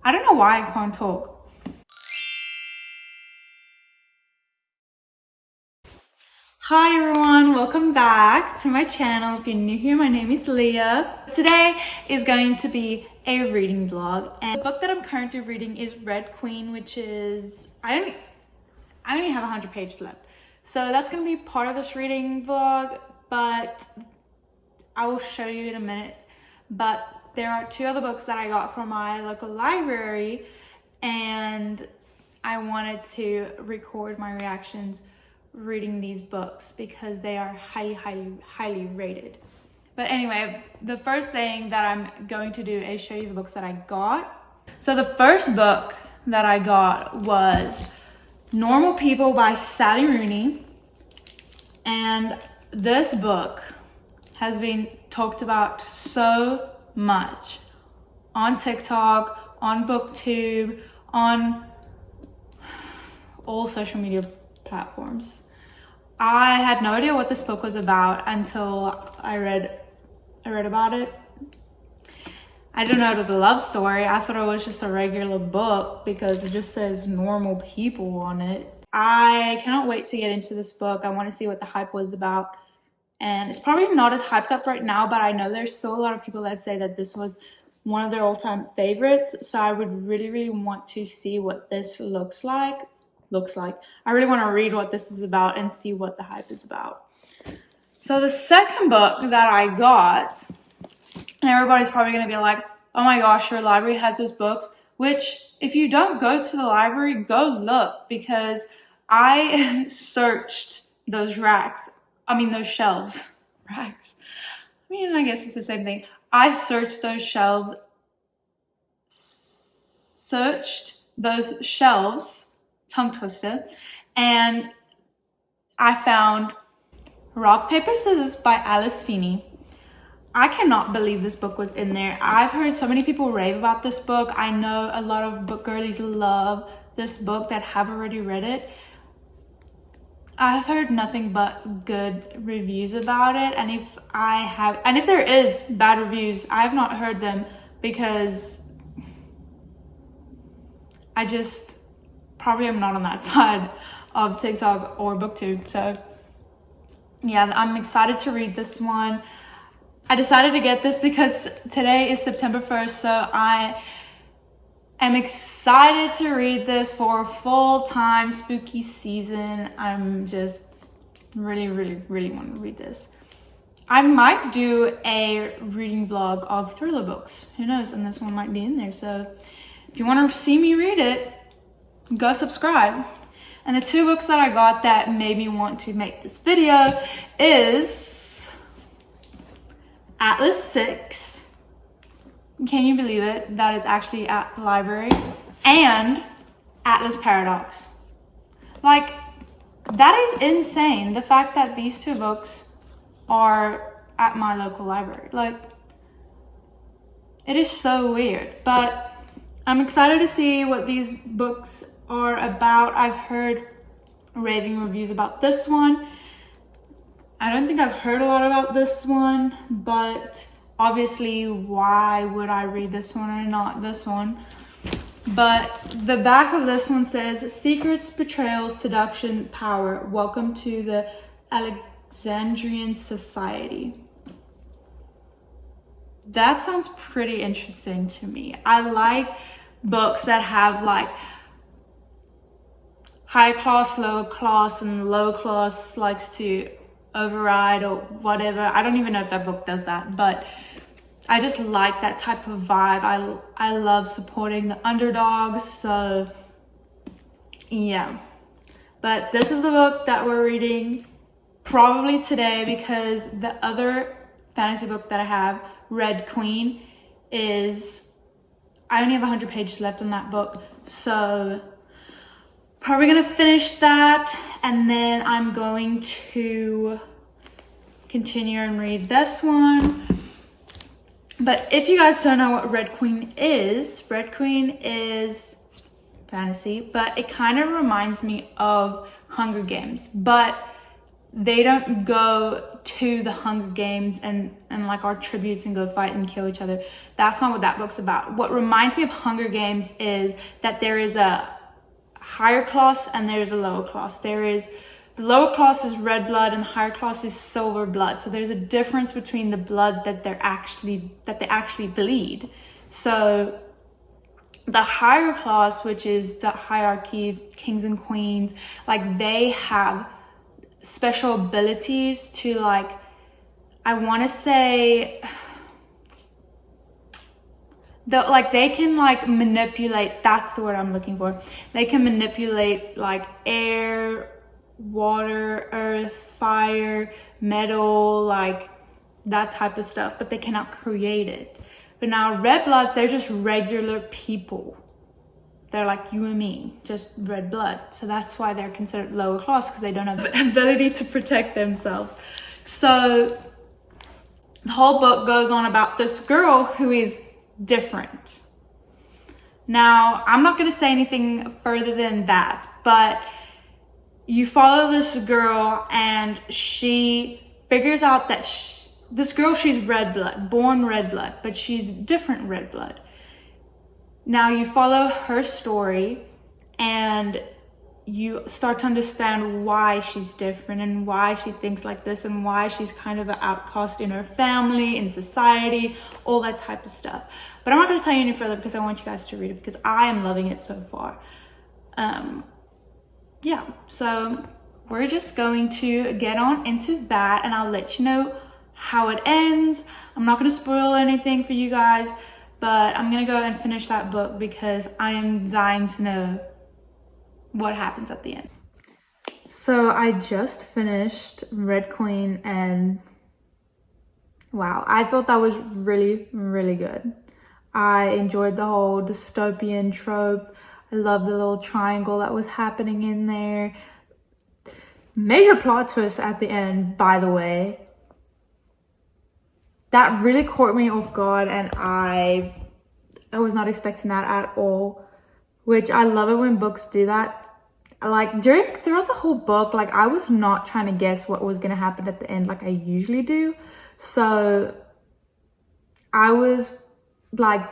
I don't know why I can't talk. Hi everyone, welcome back to my channel. If you're new here, my name is Leah. Today is going to be a reading vlog, and the book that I'm currently reading is Red Queen, which is, I only have 100 pages left. So that's gonna be part of this reading vlog, but I will show you in a minute. But there are two other books that I got from my local library, and I wanted to record my reactions reading these books because they are highly rated. But anyway, the first thing that I'm going to do is show you the books that I got. So the first book that I got was Normal People by Sally Rooney, and this book has been talked about so much on TikTok, on BookTube, on all social media platforms. I had no idea what this book was about until I read about it. I didn't know it was a love story. I thought it was just a regular book because it just says normal people on it. I cannot wait to get into this book. I want to see what the hype was about. And it's probably not as hyped up right now, but I know there's still a lot of people that say that this was one of their all-time favorites. So I would really want to see what this looks like. I really want to read what this is about and see what the hype is about. So the second book that I got, and everybody's probably going to be like, oh my gosh, your library has those books, which if you don't go to the library, go look, because I searched those those shelves. Racks. I mean, I guess it's the same thing. I searched those shelves, tongue twister, and I found Rock, Paper, Scissors by Alice Feeney. I cannot believe this book was in there. I've heard so many people rave about this book. I know a lot of book girlies love this book that have already read it. I've heard nothing but good reviews about it, and if there is bad reviews, I have not heard them because I just probably am not on that side of TikTok or BookTube. So yeah, I'm excited to read this one. I decided to get this because today is September 1st, so I am excited to read this for full-time spooky season. I'm just really want to read this. I might do a reading vlog of thriller books. Who knows? And this one might be in there. So if you want to see me read it, go subscribe. And the two books that I got that made me want to make this video is Atlas 6. Can you believe it? That it's actually at the library. And Atlas Paradox. Like, that is insane. The fact that these two books are at my local library. Like, it is so weird. But I'm excited to see what these books are about. I've heard raving reviews about this one. I don't think I've heard a lot about this one, but obviously why would I read this one or not this one? But the back of this one says, secrets, betrayal, seduction, power. Welcome to the Alexandrian Society. That sounds pretty interesting to me. I like books that have like high class, low class, and low class likes to override or whatever. I don't even know if that book does that, but I just like that type of vibe. I love supporting the underdogs, so yeah. But this is the book that we're reading probably today, because the other fantasy book that I have, Red Queen, is, I only have 100 pages left on that book, so probably gonna finish that, and then I'm going to continue and read this one. But if you guys don't know what Red Queen is fantasy, but it kind of reminds me of Hunger Games, but they don't go go to the Hunger Games and like our tributes and go fight and kill each other. That's not what that book's about. What reminds me of Hunger Games is that there is a higher class and there's a lower class. The lower class is red blood and the higher class is silver blood. So there's a difference between the blood that they actually bleed. So the higher class, which is the hierarchy, kings and queens, like they have special abilities to, like, I want to say, they can like manipulate, that's the word I'm looking for. They can manipulate like air, water, earth, fire, metal, like that type of stuff, but they cannot create it. But now red bloods, they're just regular people. They're like you and me, just red blood. So that's why they're considered lower class, because they don't have the ability to protect themselves. So the whole book goes on about this girl who is different. Now, I'm not going to say anything further than that, but you follow this girl and she figures out that she's red blood, born red blood, but she's different red blood. Now you follow her story and you start to understand why she's different and why she thinks like this and why she's kind of an outcast in her family, in society, all that type of stuff. But I'm not going to tell you any further because I want you guys to read it, because I am loving it so far. Yeah, so we're just going to get on into that and I'll let you know how it ends. I'm not going to spoil anything for you guys, but I'm going to go and finish that book because I am dying to know what happens at the end. So I just finished Red Queen and wow, I thought that was really, really good. I enjoyed the whole dystopian trope. I love the little triangle that was happening in there. Major plot twist at the end, by the way. That really caught me off guard and I was not expecting that at all. Which I love it when books do that. Like throughout the whole book, like I was not trying to guess what was gonna happen at the end like I usually do. So I was like,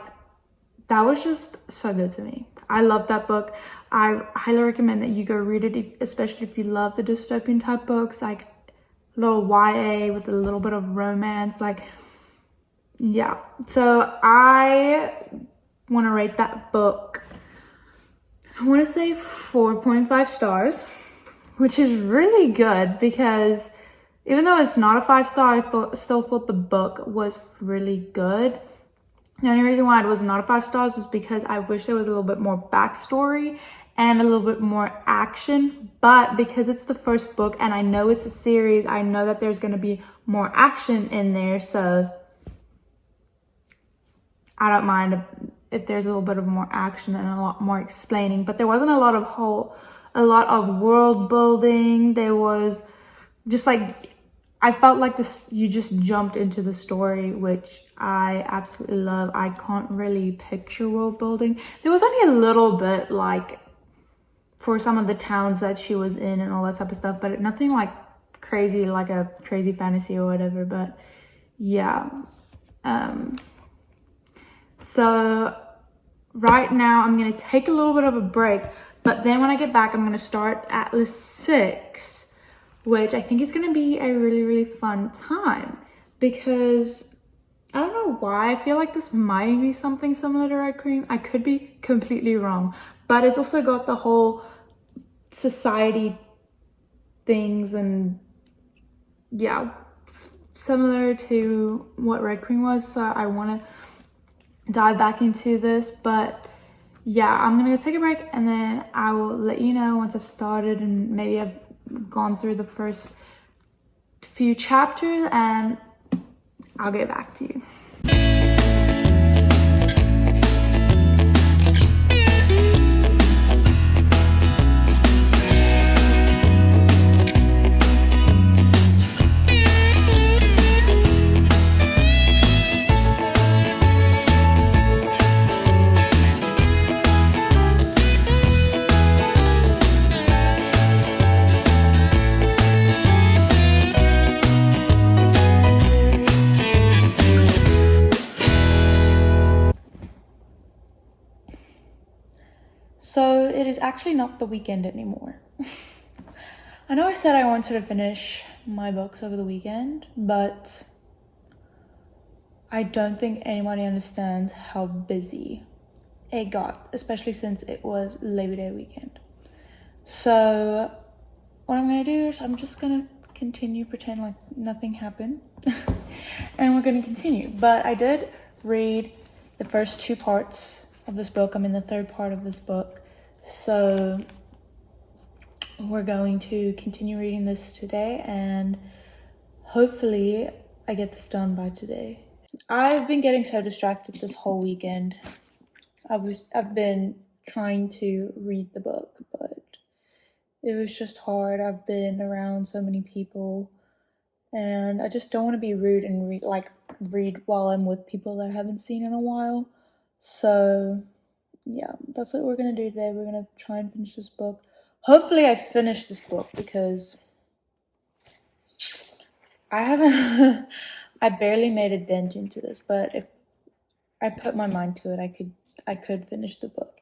that was just so good to me. I love that book. I highly recommend that you go read it, especially if you love the dystopian type books, like a little YA with a little bit of romance. Like, yeah. So I want to rate that book, I want to say 4.5 stars, which is really good because even though it's not a 5-star, I still thought the book was really good. The only reason why it was not a 5 stars was because I wish there was a little bit more backstory and a little bit more action. But because it's the first book and I know it's a series, I know that there's going to be more action in there. So I don't mind if there's a little bit of more action and a lot more explaining. But there wasn't a lot of world building. There was just like, I felt like you just jumped into the story, which I absolutely love. I can't really picture world building. There was only a little bit, like for some of the towns that she was in and all that type of stuff, but nothing like crazy, like a crazy fantasy or whatever. But yeah. So right now I'm going to take a little bit of a break, but then when I get back, I'm going to start Atlas 6. Which I think is going to be a really, really fun time because I don't know why. I feel like this might be something similar to Red Queen. I could be completely wrong, but it's also got the whole society things and yeah, similar to what Red Queen was. So I want to dive back into this, but yeah, I'm going to go take a break and then I will let you know once I've started and maybe I've gone through the first few chapters and I'll get back to you. So it is actually not the weekend anymore. I know I said I wanted to finish my books over the weekend, but I don't think anybody understands how busy it got, especially since it was Labor Day weekend. So what I'm gonna do is I'm just gonna continue pretend like nothing happened and we're gonna continue. But I did read the first 2 parts of this book. I'm in the 3rd part of this book, so we're going to continue reading this today, and hopefully I get this done by today. I've been getting so distracted this whole weekend. I've been trying to read the book, but it was just hard. I've been around so many people, and I just don't want to be rude and read while I'm with people that I haven't seen in a while. So yeah, that's what we're gonna do today. We're gonna try and finish this book. Hopefully I finish this book, because I haven't I barely made a dent into this, but if I put my mind to it, I could finish the book.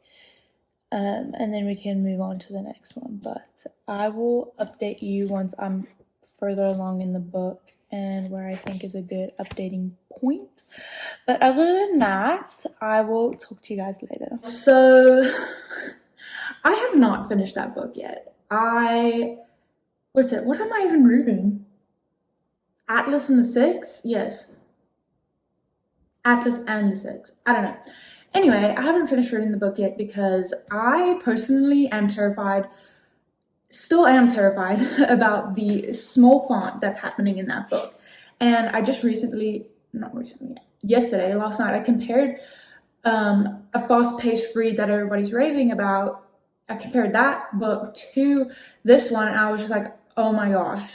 And then we can move on to the next one. But I will update you once I'm further along in the book and where I think is a good updating point. But other than that, I will talk to you guys later. So I have not finished that book yet. What am I even reading? Atlas and the Six? Yes. Atlas and the Six. I don't know. Anyway, I haven't finished reading the book yet because I personally am terrified, still am terrified about the small font that's happening in that book. And I just last night, I compared a fast-paced read that everybody's raving about. I compared that book to this one, and I was just like, oh my gosh,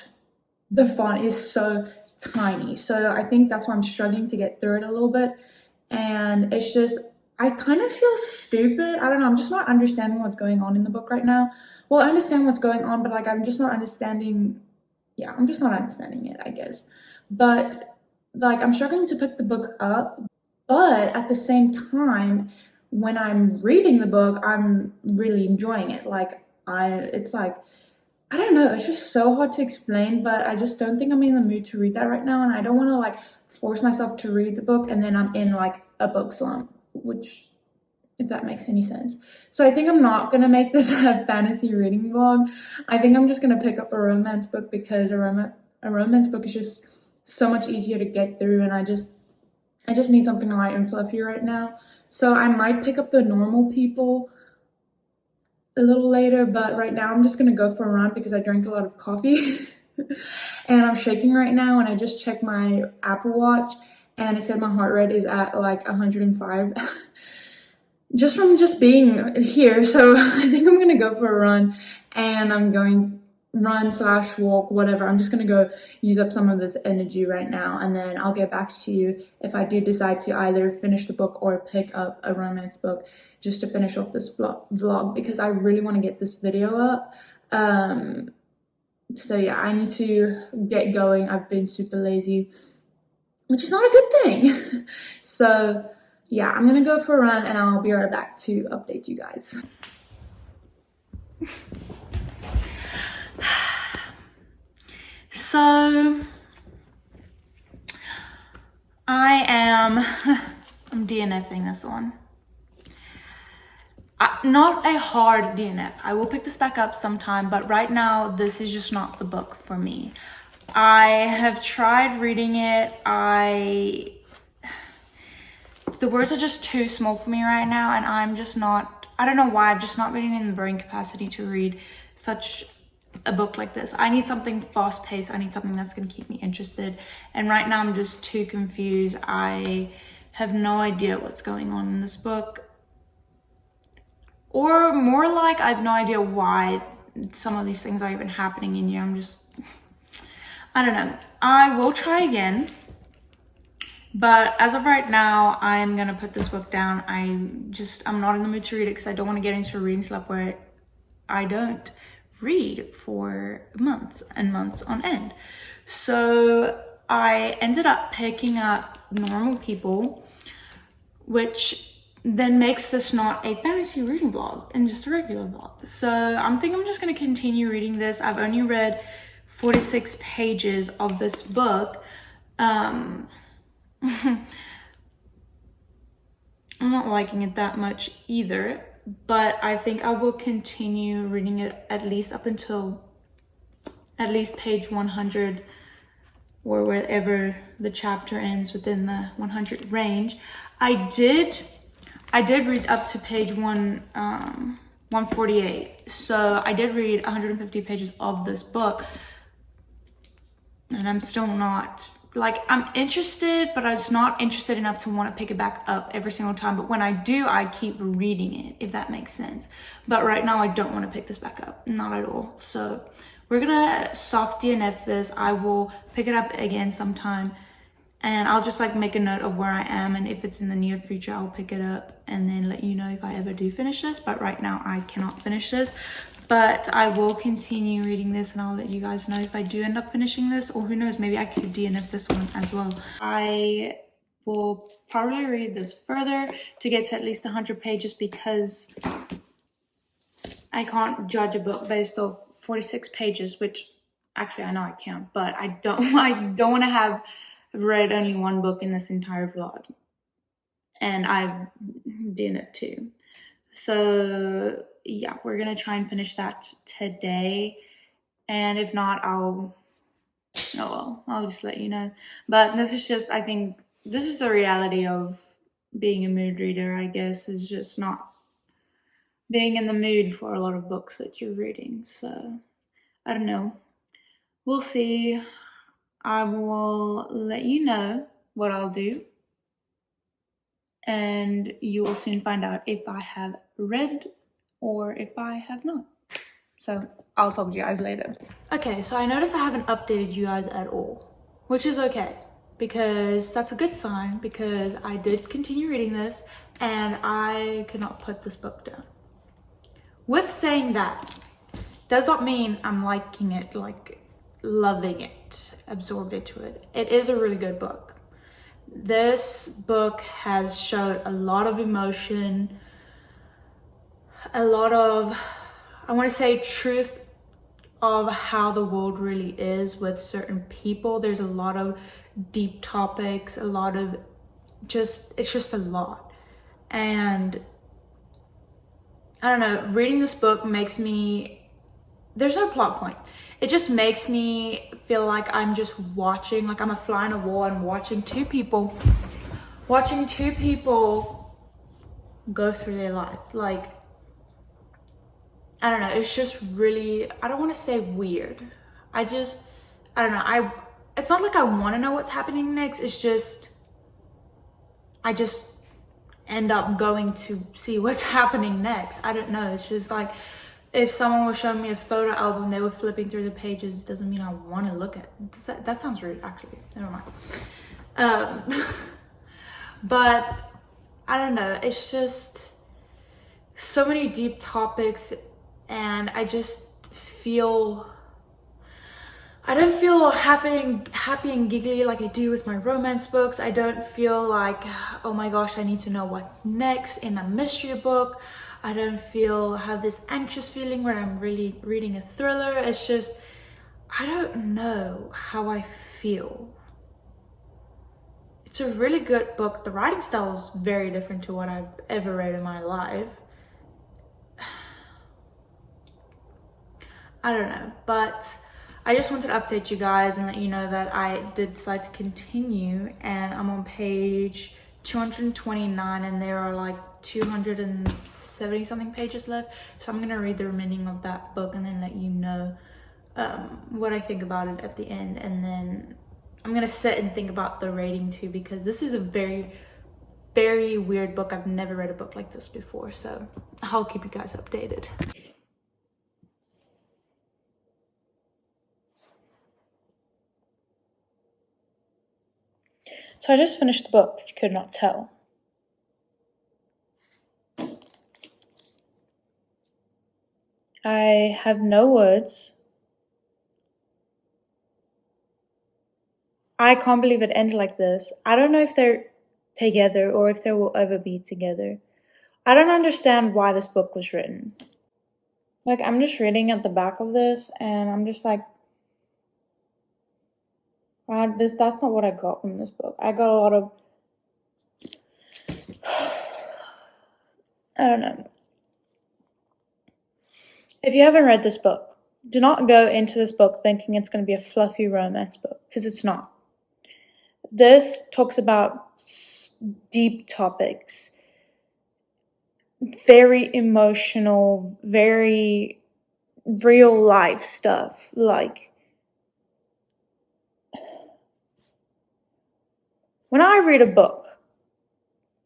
the font is so tiny. So I think that's why I'm struggling to get through it a little bit. And it's just, I kind of feel stupid. I don't know. I'm just not understanding what's going on in the book right now. Well, I understand what's going on, but like, I'm just not understanding. Yeah, I'm just not understanding it, I guess. But like, I'm struggling to pick the book up. But at the same time, when I'm reading the book, I'm really enjoying it. It's like, I don't know. It's just so hard to explain, but I just don't think I'm in the mood to read that right now. And I don't want to like force myself to read the book and then I'm in like a book slump, which, if that makes any sense. So I think I'm not going to make this a fantasy reading vlog. I think I'm just going to pick up a romance book, because a romance book is just so much easier to get through, and I just need something light and fluffy right now. So I might pick up the Normal People a little later, but right now I'm just going to go for a run because I drank a lot of coffee and I'm shaking right now, and I just checked my Apple Watch and it said my heart rate is at like 105 just from being here. So I think I'm gonna go for a run, and I'm going run/walk, whatever. I'm just gonna go use up some of this energy right now, and then I'll get back to you if I do decide to either finish the book or pick up a romance book just to finish off this vlog, because I really want to get this video up. So yeah, I need to get going. I've been super lazy, which is not a good thing. So yeah, I'm gonna go for a run and I'll be right back to update you guys. So I'm DNFing this one. Not a hard DNF. I will pick this back up sometime, but right now this is just not the book for me. I have tried reading it. The words are just too small for me right now, and I'm just not, I don't know why, I'm just not really in the brain capacity to read such a book like this. I need something fast-paced. I need something that's going to keep me interested, and right now I'm just too confused. I have no idea what's going on in this book, or more like I have no idea why some of these things are even happening in here. I don't know. I will try again, but as of right now, I'm gonna put this book down. I'm not in the mood to read it because I don't want to get into a reading slump where I don't read for months and months on end. So I ended up picking up Normal People, which then makes this not a fantasy reading vlog and just a regular vlog. So I'm thinking I'm just going to continue reading this. I've only read 46 pages of this book. I'm not liking it that much either, but I think I will continue reading it at least up until at least page 100, or wherever the chapter ends within the 100 range. I did read up to page 148. So I did read 150 pages of this book, and I'm still not, like, I'm interested, but I'm just not interested enough to want to pick it back up every single time. But when I do, I keep reading it, if that makes sense. But right now I don't want to pick this back up, not at all. So we're gonna soft DNF this. I will pick it up again sometime, and I'll just like make a note of where I am, and if it's in the near future, I'll pick it up and then let you know if I ever do finish this. But right now I cannot finish this, but I will continue reading this, and I'll let you guys know if I do end up finishing this, or who knows, maybe I could DNF this one as well. I will probably read this further to get to at least 100 pages, because I can't judge a book based off 46 pages, which actually I know I can, but I don't want to have read only one book in this entire vlog, and I didn't too. So yeah, we're gonna try and finish that today, and if not, I'll just let you know. But this is just, I think this is the reality of being a mood reader, I guess, is just not being in the mood for a lot of books that you're reading. So I don't know, we'll see. I will let you know what I'll do, and you will soon find out if I have read or if I have not. So I'll talk to you guys later. Okay, so I noticed I haven't updated you guys at all, which is okay, because that's a good sign, because I did continue reading this and I could not put this book down. With saying that, does not mean I'm liking it, like loving it, absorbed into it. It is a really good book. This book has showed a lot of emotion, a lot of, I want to say, truth of how the world really is with certain people. There's a lot of deep topics, a lot of it's just a lot. And I don't know, reading this book makes me, there's no plot point. It just makes me feel like I'm just watching, like I'm a fly on a wall and watching two people go through their life. Like, I don't know, it's just really, I don't want to say weird. I don't know, it's not like I want to know what's happening next. It's just, I just end up going to see what's happening next. I don't know, it's just like, if someone was showing me a photo album, they were flipping through the pages, doesn't mean I want to look at it. That sounds rude, actually. Never mind. But I don't know, it's just so many deep topics, and I just feel, I don't feel happy and giggly like I do with my romance books. I don't feel like, oh my gosh, I need to know what's next in a mystery book. I don't have this anxious feeling where I'm really reading a thriller. It's just, I don't know how I feel. It's a really good book. The writing style is very different to what I've ever read in my life. I don't know, but I just wanted to update you guys and let you know that I did decide to continue, and I'm on page 229, and there are like 270 something pages left. So I'm gonna read the remaining of that book and then let you know what I think about it at the end. And then I'm gonna sit and think about the rating too, because this is a very, very weird book. I've never read a book like this before, so I'll keep you guys updated. So I just finished the book, if you could not tell. I have no words. I can't believe it ended like this. I don't know if they're together or if they will ever be together. I don't understand why this book was written. Like, I'm just reading at the back of this, and I'm just like, that's not what I got from this book. I got a lot of, I don't know. If you haven't read this book, do not go into this book thinking it's going to be a fluffy romance book, because it's not. This talks about deep topics, very emotional, very real life stuff. Like, when I read a book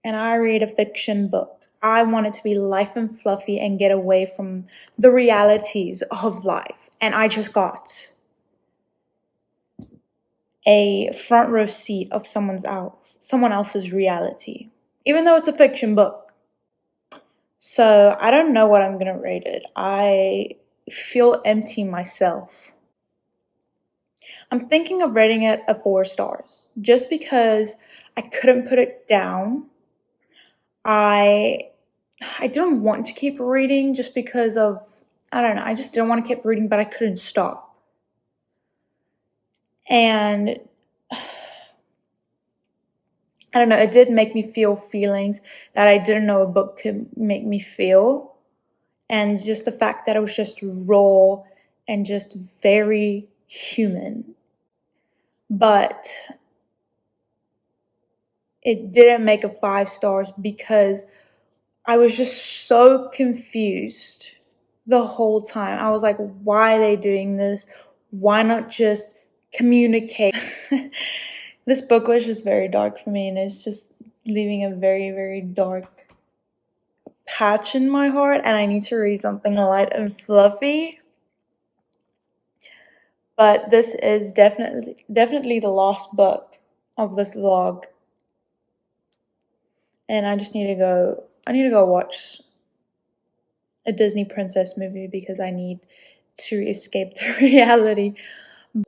and I read a fiction book, I want it to be light and fluffy and get away from the realities of life. And I just got a front row seat of someone else's reality, even though it's a fiction book. So I don't know what I'm gonna rate it. I feel empty myself. I'm thinking of rating it a 4 stars, just because I couldn't put it down. I didn't want to keep reading just because of, I don't know, I just didn't want to keep reading, but I couldn't stop. And I don't know, it did make me feel feelings that I didn't know a book could make me feel. And just the fact that it was just raw and just very human. But it didn't make a 5 stars because I was just so confused the whole time. I was like, why are they doing this? Why not just communicate? This book was just very dark for me, and it's just leaving a very, very dark patch in my heart, and I need to read something light and fluffy. But this is definitely the last book of this vlog. And I need to go watch a Disney princess movie because I need to escape the reality.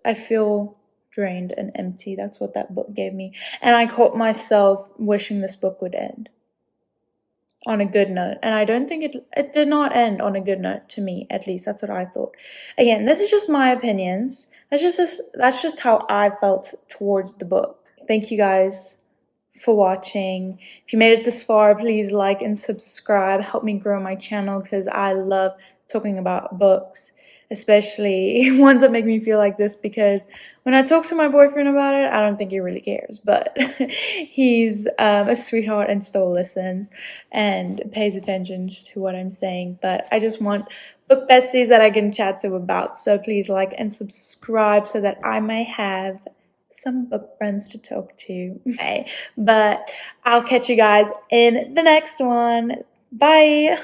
I feel drained and empty. That's what that book gave me. And I caught myself wishing this book would end on a good note. And I don't think it did not end on a good note, to me, at least. That's what I thought. Again, this is just my opinions. That's just how I felt towards the book. Thank you guys for watching. If you made it this far, please like and subscribe. Help me grow my channel because I love talking about books, especially ones that make me feel like this, because when I talk to my boyfriend about it, I don't think he really cares, but he's a sweetheart and still listens and pays attention to what I'm saying. But I just want book besties that I can chat to about, so please like and subscribe so that I may have some book friends to talk to. Okay, but I'll catch you guys in the next one. Bye.